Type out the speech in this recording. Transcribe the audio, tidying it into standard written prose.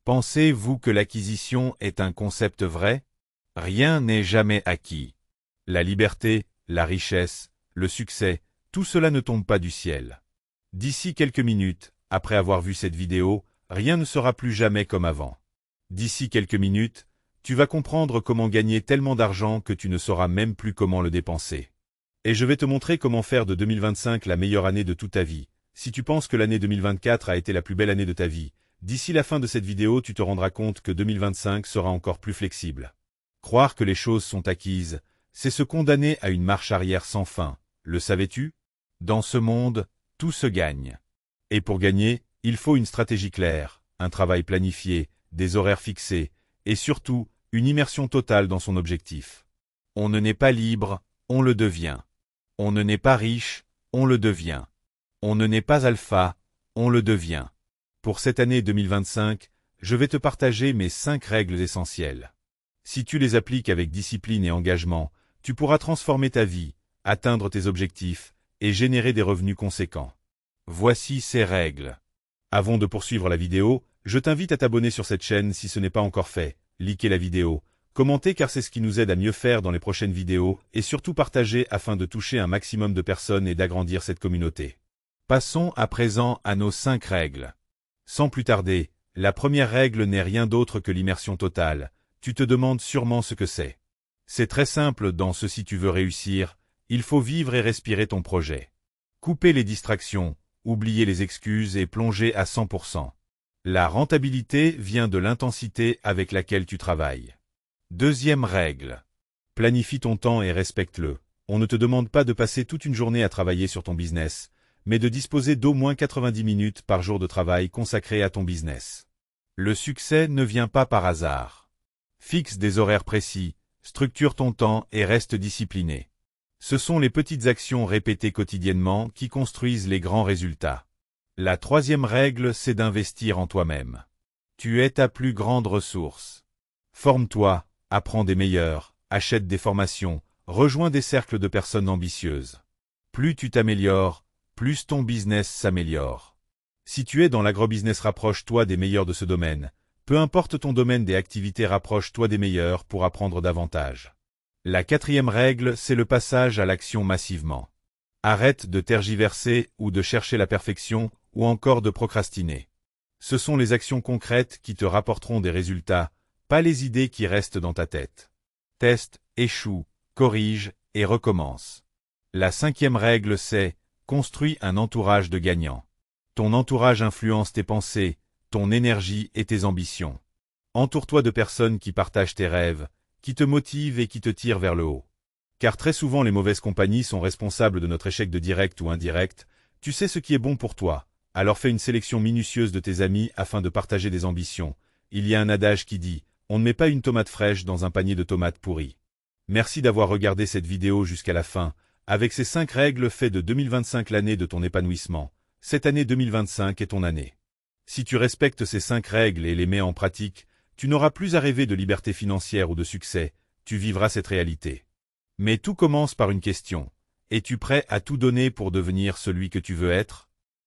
Pensez-vous que l'acquisition est un concept vrai? Rien n'est jamais acquis. La liberté, la richesse, le succès, tout cela ne tombe pas du ciel. D'ici quelques minutes, après avoir vu cette vidéo, rien ne sera plus jamais comme avant. D'ici quelques minutes, tu vas comprendre comment gagner tellement d'argent que tu ne sauras même plus comment le dépenser. Et je vais te montrer comment faire de 2025 la meilleure année de toute ta vie. Si tu penses que l'année 2024 a été la plus belle année de ta vie, d'ici la fin de cette vidéo tu te rendras compte que 2025 sera encore plus flexible. Croire que les choses sont acquises, c'est se condamner à une marche arrière sans fin, le savais-tu? Dans ce monde, tout se gagne. Et pour gagner, il faut une stratégie claire, un travail planifié, des horaires fixés, et surtout, une immersion totale dans son objectif. On ne naît pas libre, on le devient. On ne naît pas riche, on le devient. On ne naît pas alpha, on le devient. Pour cette année 2025, je vais te partager mes 5 règles essentielles. Si tu les appliques avec discipline et engagement, tu pourras transformer ta vie, atteindre tes objectifs et générer des revenus conséquents. Voici ces règles. Avant de poursuivre la vidéo, je t'invite à t'abonner sur cette chaîne si ce n'est pas encore fait, liker la vidéo, commenter car c'est ce qui nous aide à mieux faire dans les prochaines vidéos et surtout partager afin de toucher un maximum de personnes et d'agrandir cette communauté. Passons à présent à nos 5 règles. Sans plus tarder, la première règle n'est rien d'autre que l'immersion totale. Tu te demandes sûrement ce que c'est. C'est très simple, dans ce si tu veux réussir, il faut vivre et respirer ton projet. Couper les distractions, oublier les excuses et plonger à 100%. La rentabilité vient de l'intensité avec laquelle tu travailles. Deuxième règle. Planifie ton temps et respecte-le. On ne te demande pas de passer toute une journée à travailler sur ton business, mais de disposer d'au moins 90 minutes par jour de travail consacré à ton business. Le succès ne vient pas par hasard. Fixe des horaires précis, structure ton temps et reste discipliné. Ce sont les petites actions répétées quotidiennement qui construisent les grands résultats. La troisième règle, c'est d'investir en toi-même. Tu es ta plus grande ressource. Forme-toi, apprends des meilleurs, achète des formations, rejoins des cercles de personnes ambitieuses. Plus tu t'améliores, plus ton business s'améliore. Si tu es dans l'agrobusiness, rapproche-toi des meilleurs de ce domaine. Peu importe ton domaine des activités, rapproche-toi des meilleurs pour apprendre davantage. La quatrième règle, c'est le passage à l'action massivement. Arrête de tergiverser ou de chercher la perfection ou encore de procrastiner. Ce sont les actions concrètes qui te rapporteront des résultats, pas les idées qui restent dans ta tête. Teste, échoue, corrige et recommence. La cinquième règle, c'est construis un entourage de gagnants. Ton entourage influence tes pensées, ton énergie et tes ambitions. Entoure-toi de personnes qui partagent tes rêves, qui te motivent et qui te tirent vers le haut. Car très souvent les mauvaises compagnies sont responsables de notre échec de direct ou indirect. Tu sais ce qui est bon pour toi, alors fais une sélection minutieuse de tes amis afin de partager des ambitions. Il y a un adage qui dit « On ne met pas une tomate fraîche dans un panier de tomates pourries ». Merci d'avoir regardé cette vidéo jusqu'à la fin. Avec ces 5 règles, fais de 2025 l'année de ton épanouissement. Cette année 2025 est ton année. Si tu respectes ces 5 règles et les mets en pratique, tu n'auras plus à rêver de liberté financière ou de succès, tu vivras cette réalité. Mais tout commence par une question. Es-tu prêt à tout donner pour devenir celui que tu veux être?